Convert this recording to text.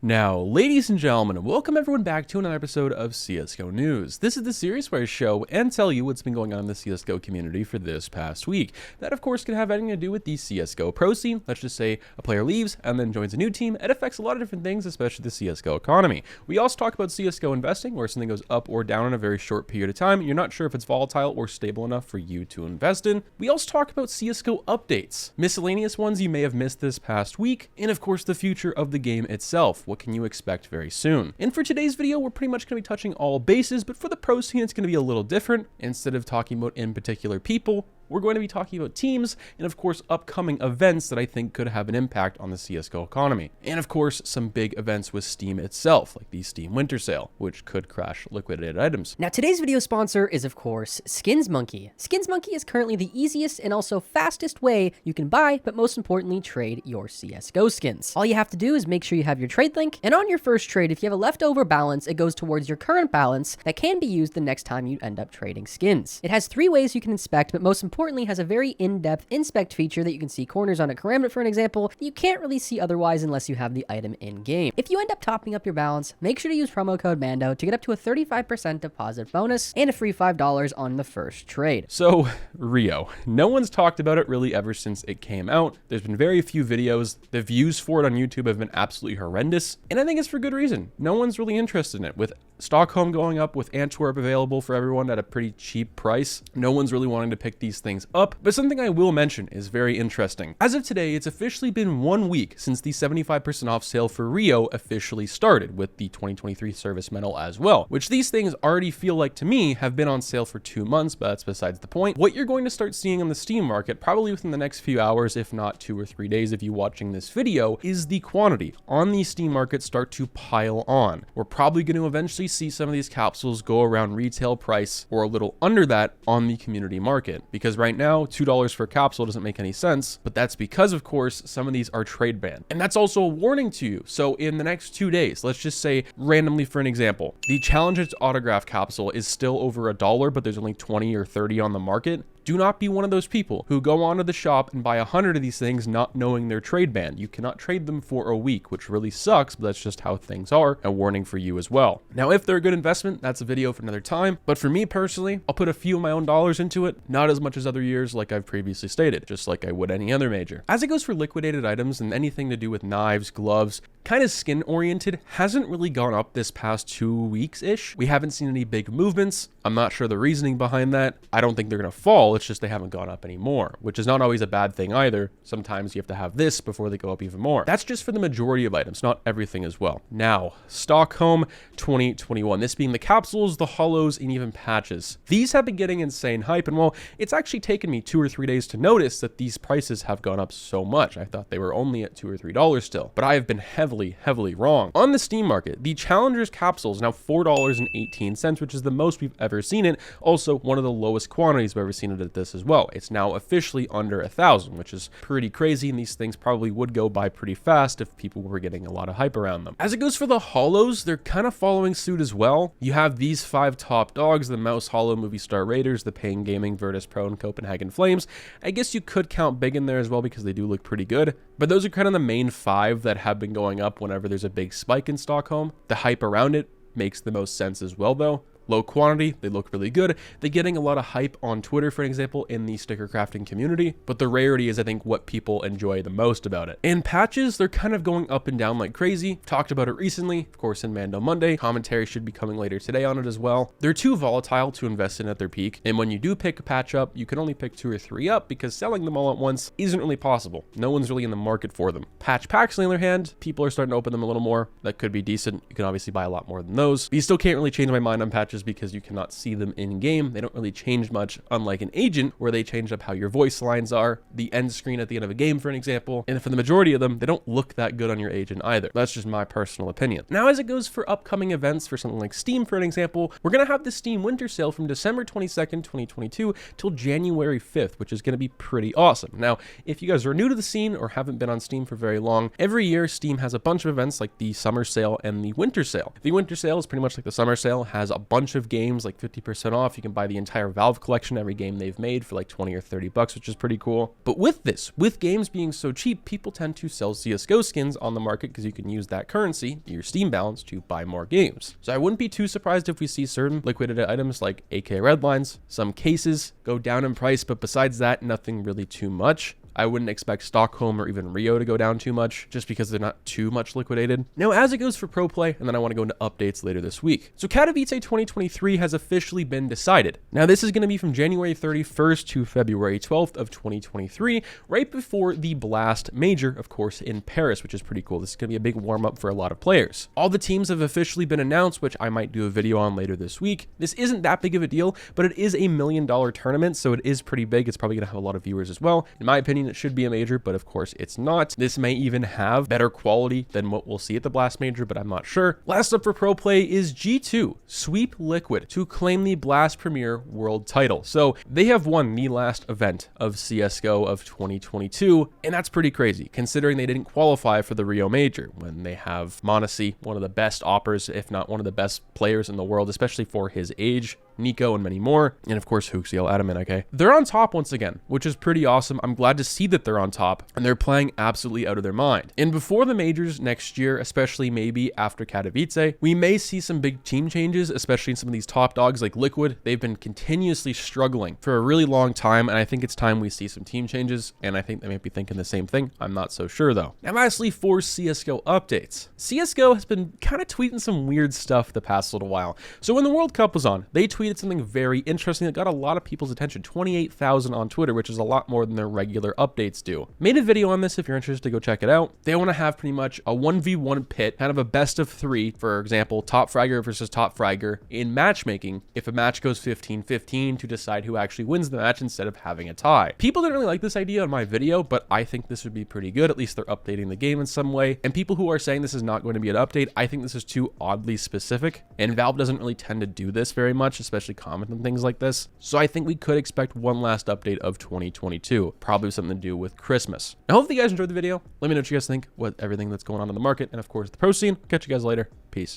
Now, ladies and gentlemen, welcome everyone back to another episode of CSGO News. This is the series where I show and tell you what's been going on in the CSGO community for this past week. That, of course, can have anything to do with the CSGO pro scene. Let's just say a player leaves and then joins a new team. It affects a lot of different things, especially the CSGO economy. We also talk about CSGO investing, where something goes up or down in a very short period of time. You're not sure if it's volatile or stable enough for you to invest in. We also talk about CSGO updates, miscellaneous ones you may have missed this past week, and of course the future of the game itself. What can you expect very soon? And for today's video, we're pretty much going to be touching all bases, but for the pro scene, it's going to be a little different. Instead of talking about in particular people, we're going to be talking about teams and, of course, upcoming events that I think could have an impact on the CSGO economy. And, of course, some big events with Steam itself, like the Steam Winter Sale, which could crash liquidated items. Now, today's video sponsor is, of course, SkinsMonkey. SkinsMonkey is currently the easiest and also fastest way you can buy, but most importantly, trade your CSGO skins. All you have to do is make sure you have your trade link, and on your first trade, if you have a leftover balance, it goes towards your current balance that can be used the next time you end up trading skins. It has 3 ways you can inspect, but most importantly, has a very in-depth inspect feature that you can see corners on a karambit, for an example, that you can't really see otherwise unless you have the item in-game. If you end up topping up your balance, make sure to use promo code MANDO to get up to a 35% deposit bonus and a free $5 on the first trade. So, Rio. No one's talked about it really ever since it came out. There's been very few videos. The views for it on YouTube have been absolutely horrendous, and I think it's for good reason. No one's really interested in it. With Stockholm going up, with Antwerp available for everyone at a pretty cheap price, no one's really wanting to pick these things up. But something I will mention is very interesting. As of today, it's officially been 1 week since the 75% off sale for Rio officially started, with the 2023 service medal as well, which these things already feel like to me have been on sale for 2 months, but that's besides the point. What you're going to start seeing on the Steam market, probably within the next few hours, if not 2 or 3 days if you're watching this video, is the quantity on the Steam market start to pile on. We're probably going to eventually see some of these capsules go around retail price or a little under that on the community market, because right now $2 for a capsule doesn't make any sense, but that's because, of course, some of these are trade banned. And that's also a warning to you. So in the next 2 days, let's just say randomly for an example, the Challenger's autograph capsule is still over $1, but there's only 20 or 30 on the market. Do not be one of those people who go onto the shop and buy 100 of these things not knowing they're trade banned. You cannot trade them for a week, which really sucks, but that's just how things are. A warning for you as well. Now, if they're a good investment, that's a video for another time. But for me personally, I'll put a few of my own dollars into it, not as much as other years like I've previously stated, just like I would any other major. As it goes for liquidated items and anything to do with knives, gloves, kind of skin oriented, hasn't really gone up this past 2 weeks-ish. We haven't seen any big movements. I'm not sure the reasoning behind that. I don't think they're going to fall. It's just they haven't gone up anymore, which is not always a bad thing either. Sometimes you have to have this before they go up even more. That's just for the majority of items, not everything as well. Now, Stockholm 2021, this being the capsules, the hollows, and even patches. These have been getting insane hype, and while it's actually taken me 2 or 3 days to notice that these prices have gone up so much. I thought they were only at $2 or $3 still, but I have been heavily wrong. On the Steam market, the Challenger's capsule is now $4.18, which is the most we've ever seen it. Also, one of the lowest quantities we've ever seen it at this as well. It's now officially under 1,000, which is pretty crazy, and these things probably would go by pretty fast if people were getting a lot of hype around them. As it goes for the hollows, they're kind of following suit as well. You have these 5 top dogs, the Mouse Hollow, Movie Star Raiders, the Pain Gaming, Virtus Pro, and Copenhagen Flames. I guess you could count Big in there as well because they do look pretty good, but those are kind of the main 5 that have been going up whenever there's a big spike in Stockholm. The hype around it makes the most sense as well though. Low quantity, they look really good. They're getting a lot of hype on Twitter, for example, in the sticker crafting community, but the rarity is, I think, what people enjoy the most about it. And patches, they're kind of going up and down like crazy. Talked about it recently, of course, in Mando Monday. Commentary should be coming later today on it as well. They're too volatile to invest in at their peak, and when you do pick a patch up, you can only pick 2 or 3 up because selling them all at once isn't really possible. No one's really in the market for them. Patch packs, on the other hand, people are starting to open them a little more. That could be decent. You can obviously buy a lot more than those. But you still can't really change my mind on patches because you cannot see them in game. They don't really change much, unlike an agent where they change up how your voice lines are, the end screen at the end of a game, for an example. And for the majority of them, they don't look that good on your agent either. That's just my personal opinion. Now, as it goes for upcoming events for something like Steam, for an example, we're going to have the Steam Winter Sale from December 22nd, 2022 till January 5th, which is going to be pretty awesome. Now, if you guys are new to the scene or haven't been on Steam for very long, every year Steam has a bunch of events like the Summer Sale and the Winter Sale. The Winter Sale is pretty much like the Summer Sale, has a bunch bunch of games like 50% off. You can buy the entire Valve collection, every game they've made, for like 20 or 30 bucks, which is pretty cool. But with this, with games being so cheap, people tend to sell CSGO skins on the market because you can use that currency, your Steam balance, to buy more games. So I wouldn't be too surprised if we see certain liquidated items like AK Redlines, some cases go down in price, but besides that, nothing really too much. I wouldn't expect Stockholm or even Rio to go down too much just because they're not too much liquidated. Now, as it goes for Pro Play, and then I want to go into updates later this week. So Katowice 2023 has officially been decided. Now, this is going to be from January 31st to February 12th of 2023, right before the Blast Major, of course, in Paris, which is pretty cool. This is going to be a big warm-up for a lot of players. All the teams have officially been announced, which I might do a video on later this week. This isn't that big of a deal, but it is $1 million tournament, so it is pretty big. It's probably going to have a lot of viewers as well. In my opinion, it should be a major, but of course it's not. This may even have better quality than what we'll see at the Blast Major, but I'm not sure. Last up for Pro Play is G2 sweep Liquid to claim the Blast Premier World title. So they have won the last event of CSGO of 2022, and that's pretty crazy considering they didn't qualify for the Rio Major when they have Monacy, one of the best oppers, if not one of the best players in the world, especially for his age, Nico, and many more, and of course Huxiel, Adamant, okay? They're on top once again, which is pretty awesome. I'm glad to see that they're on top, and they're playing absolutely out of their mind. And before the majors next year, especially maybe after Katowice, we may see some big team changes, especially in some of these top dogs like Liquid. They've been continuously struggling for a really long time, and I think it's time we see some team changes, and I think they might be thinking the same thing. I'm not so sure though. Now lastly, for CSGO updates. CSGO has been kind of tweeting some weird stuff the past little while. So when the World Cup was on, they tweeted something very interesting that got a lot of people's attention. 28,000 on Twitter, which is a lot more than their regular updates do. Made a video on this if you're interested, go check it out. They want to have pretty much a 1v1 pit, kind of a best of 3, for example, top fragger versus top fragger in matchmaking if a match goes 15-15 to decide who actually wins the match instead of having a tie. People didn't really like this idea in my video, but I think this would be pretty good. At least they're updating the game in some way. And people who are saying this is not going to be an update, I think this is too oddly specific, and Valve doesn't really tend to do this very much, especially comment and things like this. So I think we could expect one last update of 2022, probably something to do with Christmas. I hope that you guys enjoyed the video. Let me know what you guys think, what everything that's going on in the market, and of course the pro scene. Catch you guys later. Peace.